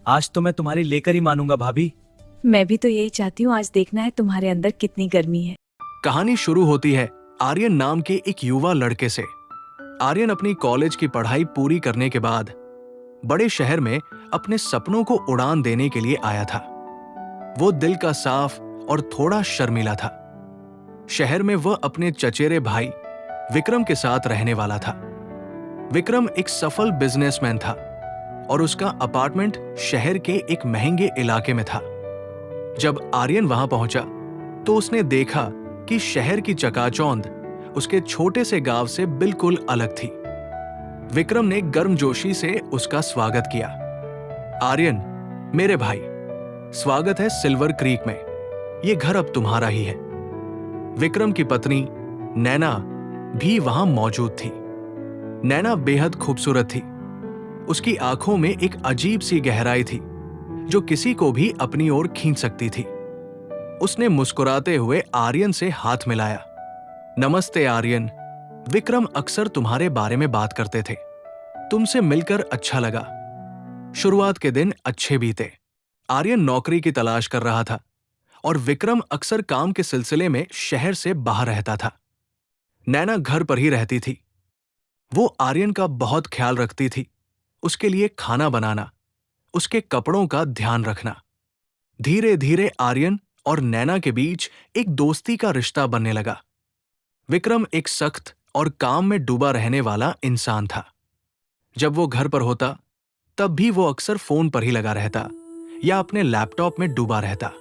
आज तो मैं तुम्हारी लेकर ही मानूंगा भाभी। मैं भी तो यही चाहती हूँ, आज देखना है तुम्हारे अंदर कितनी गर्मी है। कहानी शुरू होती है आर्यन नाम के एक युवा लड़के से। आर्यन अपनी कॉलेज की पढ़ाई पूरी करने के बाद बड़े शहर में अपने सपनों को उड़ान देने के लिए आया था। वो दिल का साफ और थोड़ा शर्मीला था। शहर में वह अपने चचेरे भाई विक्रम के साथ रहने वाला था। विक्रम एक सफल बिजनेसमैन था और उसका अपार्टमेंट शहर के एक महंगे इलाके में था। जब आर्यन वहां पहुंचा तो उसने देखा कि शहर की चकाचौंध उसके छोटे से गांव से बिल्कुल अलग थी। विक्रम ने गर्मजोशी से उसका स्वागत किया। आर्यन, मेरे भाई, स्वागत है सिल्वर क्रीक में। यह घर अब तुम्हारा ही है। विक्रम की पत्नी नैना भी वहां मौजूद थी। नैना बेहद खूबसूरत थी। उसकी आंखों में एक अजीब सी गहराई थी जो किसी को भी अपनी ओर खींच सकती थी। उसने मुस्कुराते हुए आर्यन से हाथ मिलाया। नमस्ते आर्यन, विक्रम अक्सर तुम्हारे बारे में बात करते थे। तुमसे मिलकर अच्छा लगा। शुरुआत के दिन अच्छे बीते। आर्यन नौकरी की तलाश कर रहा था और विक्रम अक्सर काम के सिलसिले में शहर से बाहर रहता था। नैना घर पर ही रहती थी। वो आर्यन का बहुत ख्याल रखती थी, उसके लिए खाना बनाना, उसके कपड़ों का ध्यान रखना। धीरे धीरे आर्यन और नैना के बीच एक दोस्ती का रिश्ता बनने लगा। विक्रम एक सख्त और काम में डूबा रहने वाला इंसान था। जब वो घर पर होता तब भी वो अक्सर फोन पर ही लगा रहता या अपने लैपटॉप में डूबा रहता।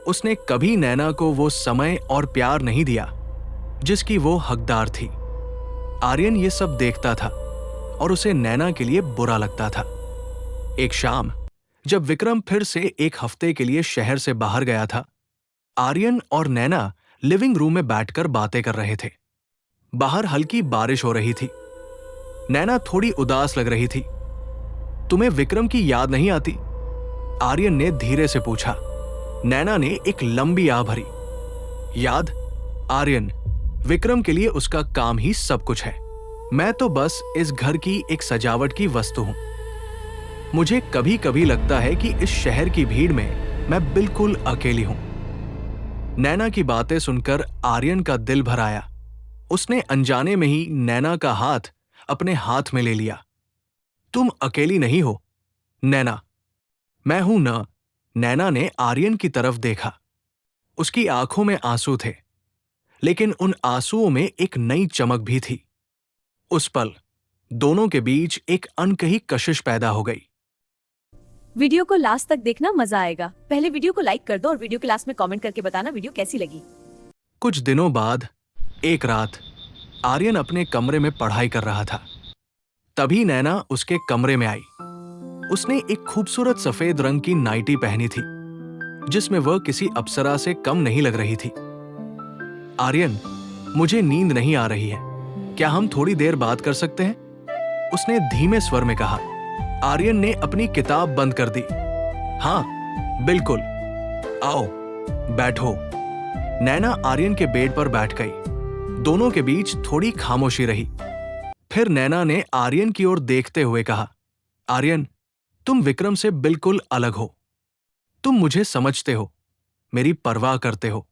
उसने कभी नैना को वो समय और प्यार नहीं दिया जिसकी वो हकदार थी। आर्यन ये सब देखता था और उसे नैना के लिए बुरा लगता था। एक शाम जब विक्रम फिर से एक हफ्ते के लिए शहर से बाहर गया था, आर्यन और नैना लिविंग रूम में बैठकर बातें कर रहे थे। बाहर हल्की बारिश हो रही थी। नैना थोड़ी उदास लग रही थी। तुम्हें विक्रम की याद नहीं आती? आर्यन ने धीरे से पूछा। नैना ने एक लंबी आह भरी। याद? आर्यन, विक्रम के लिए उसका काम ही सब कुछ है। मैं तो बस इस घर की एक सजावट की वस्तु हूं। मुझे कभी कभी लगता है कि इस शहर की भीड़ में मैं बिल्कुल अकेली हूं। नैना की बातें सुनकर आर्यन का दिल भर आया। उसने अनजाने में ही नैना का हाथ अपने हाथ में ले लिया। तुम अकेली नहीं हो, नैना। मैं हूं ना। नैना ने आर्यन की तरफ देखा। उसकी आंखों में आंसू थे, लेकिन उन आंसुओं में एक नई चमक भी थी। उस पल दोनों के बीच एक अनकही कशिश पैदा हो गई। वीडियो को लास्ट तक देखना, मजा आएगा। पहले वीडियो को लाइक कर दो और वीडियो के लास्ट में कमेंट करके बताना वीडियो कैसी लगी। कुछ दिनों बाद एक रात आर्यन अपने कमरे में पढ़ाई कर रहा था। तभी नैना उसके कमरे में आई। उसने एक खूबसूरत सफेद रंग की नाइटी पहनी थी जिसमें वह किसी अप्सरा से कम नहीं लग रही थी। आर्यन, मुझे नींद नहीं आ रही है, क्या हम थोड़ी देर बात कर सकते हैं? उसने धीमे स्वर में कहा। आर्यन ने अपनी किताब बंद कर दी। हाँ, बिल्कुल, आओ, बैठो। नैना आर्यन के बेड पर बैठ गई। दोनों के बीच थोड़ी खामोशी रही। फिर नैना ने आर्यन की ओर देखते हुए कहा, आर्यन, तुम विक्रम से बिल्कुल अलग हो। तुम मुझे समझते हो, मेरी परवाह करते हो।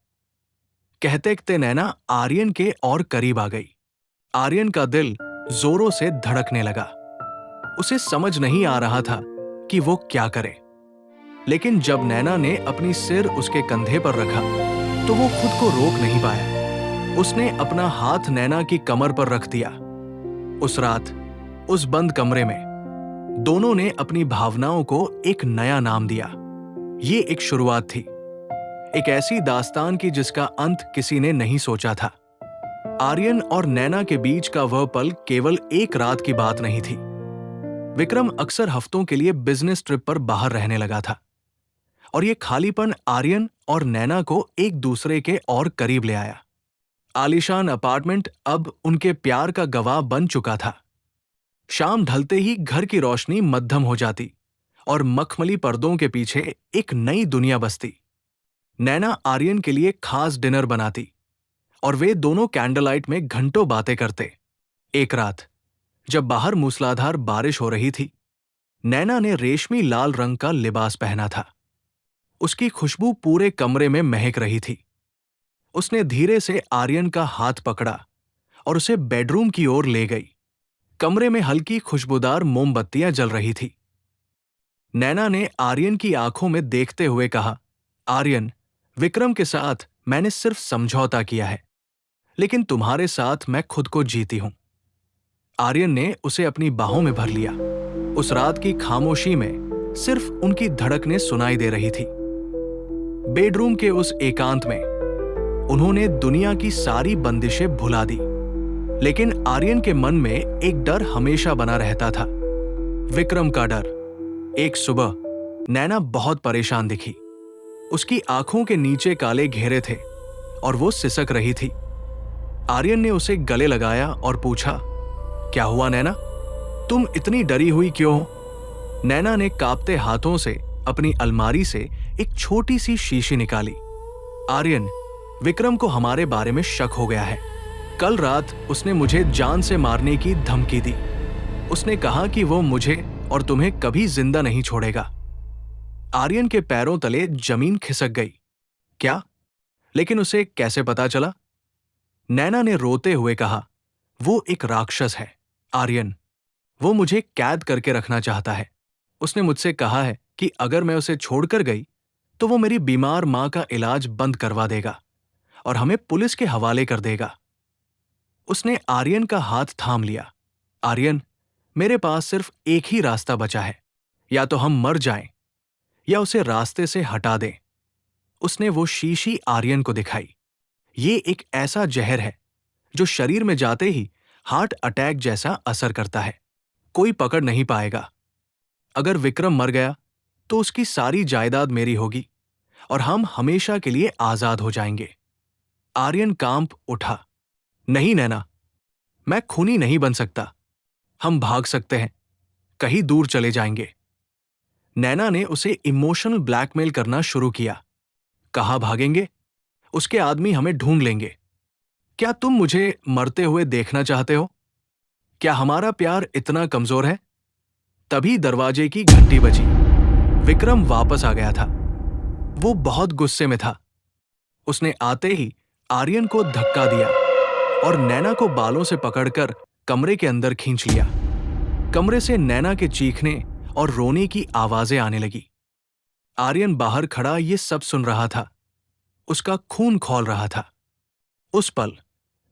कहते कहते नैना आर्यन के और करीब आ गई। आर्यन का दिल जोरों से धड़कने लगा। उसे समझ नहीं आ रहा था कि वो क्या करे, लेकिन जब नैना ने अपनी सिर उसके कंधे पर रखा तो वो खुद को रोक नहीं पाया। उसने अपना हाथ नैना की कमर पर रख दिया। उस रात उस बंद कमरे में दोनों ने अपनी भावनाओं को एक नया नाम दिया। ये एक शुरुआत थी, एक ऐसी दास्तान की जिसका अंत किसी ने नहीं सोचा था। आर्यन और नैना के बीच का वह पल केवल एक रात की बात नहीं थी। विक्रम अक्सर हफ्तों के लिए बिजनेस ट्रिप पर बाहर रहने लगा था और यह खालीपन आर्यन और नैना को एक दूसरे के और करीब ले आया। आलीशान अपार्टमेंट अब उनके प्यार का गवाह बन चुका था। शाम ढलते ही घर की रोशनी मध्यम हो जाती और मखमली पर्दों के पीछे एक नई दुनिया बसती। नैना आर्यन के लिए खास डिनर बनाती और वे दोनों कैंडललाइट में घंटों बातें करते। एक रात जब बाहर मूसलाधार बारिश हो रही थी, नैना ने रेशमी लाल रंग का लिबास पहना था। उसकी खुशबू पूरे कमरे में महक रही थी। उसने धीरे से आर्यन का हाथ पकड़ा और उसे बेडरूम की ओर ले गई। कमरे में हल्की खुशबूदार मोमबत्तियां जल रही थी। नैना ने आर्यन की आंखों में देखते हुए कहा, आर्यन, विक्रम के साथ मैंने सिर्फ समझौता किया है, लेकिन तुम्हारे साथ मैं खुद को जीती हूं। आर्यन ने उसे अपनी बाहों में भर लिया। उस रात की खामोशी में सिर्फ उनकी धड़कनें सुनाई दे रही थी। बेडरूम के उस एकांत में उन्होंने दुनिया की सारी बंदिशें भुला दी, लेकिन आर्यन के मन में एक डर हमेशा बना रहता था, विक्रम का डर। एक सुबह नैना बहुत परेशान दिखी। उसकी आंखों के नीचे काले घेरे थे और वो सिसक रही थी। आर्यन ने उसे गले लगाया और पूछा, क्या हुआ नैना, तुम इतनी डरी हुई क्यों हो? नैना ने कांपते हाथों से अपनी अलमारी से एक छोटी सी शीशी निकाली। आर्यन, विक्रम को हमारे बारे में शक हो गया है। कल रात उसने मुझे जान से मारने की धमकी दी। उसने कहा कि वो मुझे और तुम्हें कभी जिंदा नहीं छोड़ेगा। आर्यन के पैरों तले जमीन खिसक गई। क्या? लेकिन उसे कैसे पता चला? नैना ने रोते हुए कहा, वो एक राक्षस है आर्यन। वो मुझे कैद करके रखना चाहता है। उसने मुझसे कहा है कि अगर मैं उसे छोड़कर गई तो वो मेरी बीमार मां का इलाज बंद करवा देगा और हमें पुलिस के हवाले कर देगा। उसने आर्यन का हाथ थाम लिया। आर्यन, मेरे पास सिर्फ एक ही रास्ता बचा है, या तो हम मर जाएं या उसे रास्ते से हटा दें। उसने वो शीशी आर्यन को दिखाई। ये एक ऐसा जहर है जो शरीर में जाते ही हार्ट अटैक जैसा असर करता है। कोई पकड़ नहीं पाएगा। अगर विक्रम मर गया तो उसकी सारी जायदाद मेरी होगी और हम हमेशा के लिए आजाद हो जाएंगे। आर्यन कांप उठा। नहीं नैना, मैं खूनी नहीं बन सकता। हम भाग सकते हैं, कहीं दूर चले जाएंगे। नैना ने उसे इमोशनल ब्लैकमेल करना शुरू किया। कहाँ भागेंगे? उसके आदमी हमें ढूंढ लेंगे। क्या तुम मुझे मरते हुए देखना चाहते हो? क्या हमारा प्यार इतना कमजोर है? तभी दरवाजे की घंटी बजी। विक्रम वापस आ गया था। वो बहुत गुस्से में था। उसने आते ही आर्यन को धक्का दिया और नैना को बालों से पकड़कर कमरे के अंदर खींच लिया। कमरे से नैना के चीखने और रोने की आवाजें आने लगी। आर्यन बाहर खड़ा ये सब सुन रहा था। उसका खून खौल रहा था। उस पल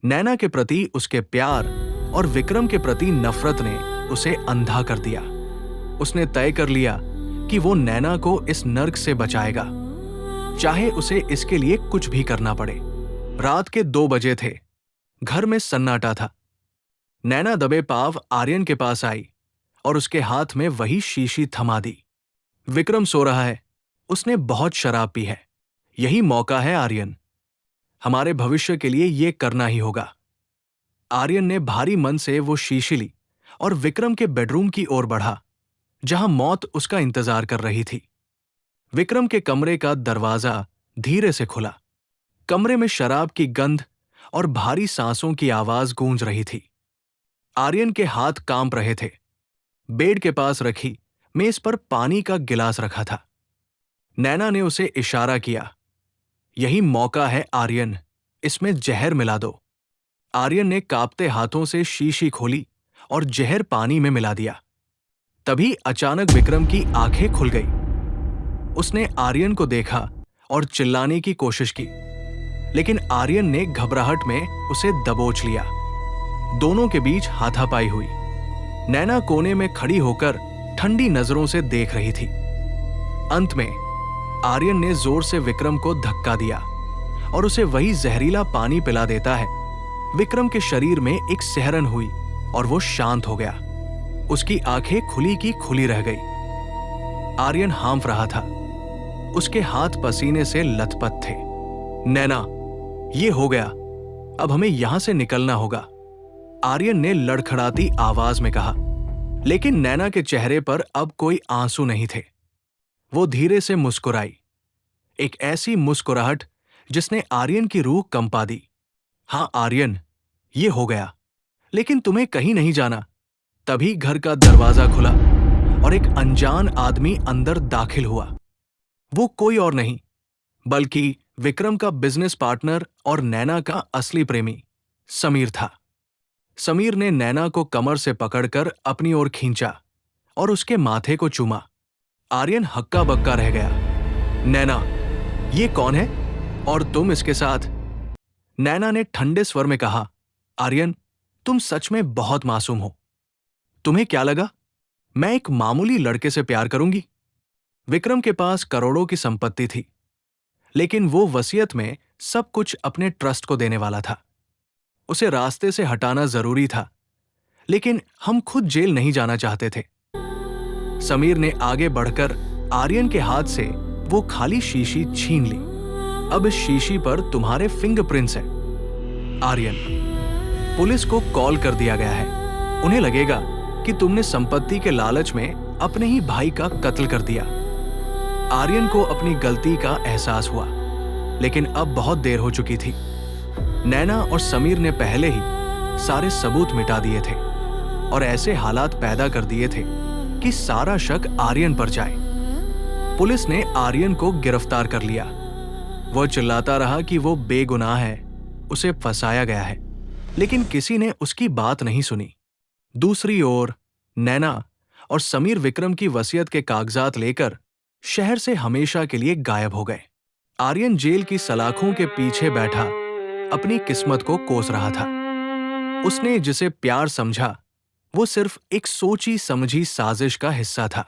नैना के प्रति उसके प्यार और विक्रम के प्रति नफरत ने उसे अंधा कर दिया। उसने तय कर लिया कि वो नैना को इस नर्क से बचाएगा, चाहे उसे इसके लिए कुछ भी करना पड़े। रात के 2 बजे थे। घर में सन्नाटा था। नैना दबे पांव आर्यन के पास आई और उसके हाथ में वही शीशी थमा दी। विक्रम सो रहा है। उसने बहुत शराब पी है। यही मौका है आर्यन। हमारे भविष्य के लिए ये करना ही होगा। आर्यन ने भारी मन से वो शीशी ली और विक्रम के बेडरूम की ओर बढ़ा, जहां मौत उसका इंतजार कर रही थी। विक्रम के कमरे का दरवाजा धीरे से खुला। कमरे में शराब की गंध और भारी सांसों की आवाज गूंज रही थी। आर्यन के हाथ कांप रहे थे। बेड के पास रखी मेज पर पानी का गिलास रखा था। नैना ने उसे इशारा किया। यही मौका है आर्यन, इसमें जहर मिला दो। आर्यन ने कांपते हाथों से शीशी खोली और जहर पानी में मिला दिया। तभी अचानक विक्रम की आंखें खुल गई। उसने आर्यन को देखा और चिल्लाने की कोशिश की, लेकिन आर्यन ने घबराहट में उसे दबोच लिया। दोनों के बीच हाथापाई हुई। नैना कोने में खड़ी होकर ठंडी नजरों से देख रही थी। अंत में आर्यन ने जोर से विक्रम को धक्का दिया और उसे वही जहरीला पानी पिला देता है। विक्रम के शरीर में एक सिहरन हुई और वो शांत हो गया। उसकी आंखें खुली की खुली रह गई। आर्यन हाँफ रहा था। उसके हाथ पसीने से लथपथ थे। नैना, ये हो गया। अब हमें यहां से निकलना होगा, आर्यन ने लड़खड़ाती आवाज में कहा। लेकिन नैना के चेहरे पर अब कोई आंसू नहीं थे। वो धीरे से मुस्कुराई, एक ऐसी मुस्कुराहट जिसने आर्यन की रूह कंपा दी। हाँ आर्यन, ये हो गया, लेकिन तुम्हें कहीं नहीं जाना। तभी घर का दरवाजा खुला और एक अनजान आदमी अंदर दाखिल हुआ। वो कोई और नहीं बल्कि विक्रम का बिजनेस पार्टनर और नैना का असली प्रेमी समीर था। समीर ने नैना को कमर से पकड़कर अपनी ओर खींचा और उसके माथे को चूमा। आर्यन हक्का बक्का रह गया। नैना, ये कौन है और तुम इसके साथ? नैना ने ठंडे स्वर में कहा, आर्यन, तुम सच में बहुत मासूम हो। तुम्हें क्या लगा मैं एक मामूली लड़के से प्यार करूंगी? विक्रम के पास करोड़ों की संपत्ति थी, लेकिन वो वसीयत में सब कुछ अपने ट्रस्ट को देने वाला था। उसे रास्ते से हटाना जरूरी था, लेकिन हम खुद जेल नहीं जाना चाहते थे। समीर ने आगे बढ़कर आर्यन के हाथ से वो खाली शीशी छीन ली। अब इस शीशी पर तुम्हारे फिंगरप्रिंट्स हैं। आर्यन, पुलिस को कॉल कर दिया गया है। उन्हें लगेगा कि तुमने संपत्ति के लालच में अपने ही भाई का कत्ल कर दिया। आर्यन को अपनी गलती का एहसास हुआ, लेकिन अब बहुत देर हो चुकी थी। नैना और समीर ने पहले ही सारे सबूत मिटा दिए थे और ऐसे हालात पैदा कर दिए थे कि सारा शक आर्यन पर जाए। पुलिस ने आर्यन को गिरफ्तार कर लिया। वो चिल्लाता रहा कि वो बेगुनाह है, उसे फंसाया गया है, लेकिन किसी ने उसकी बात नहीं सुनी। दूसरी ओर नैना और समीर विक्रम की वसीयत के कागजात लेकर शहर से हमेशा के लिए गायब हो गए। आर्यन जेल की सलाखों के पीछे बैठा अपनी किस्मत को कोस रहा था। उसने जिसे प्यार समझा वो सिर्फ एक सोची समझी साजिश का हिस्सा था।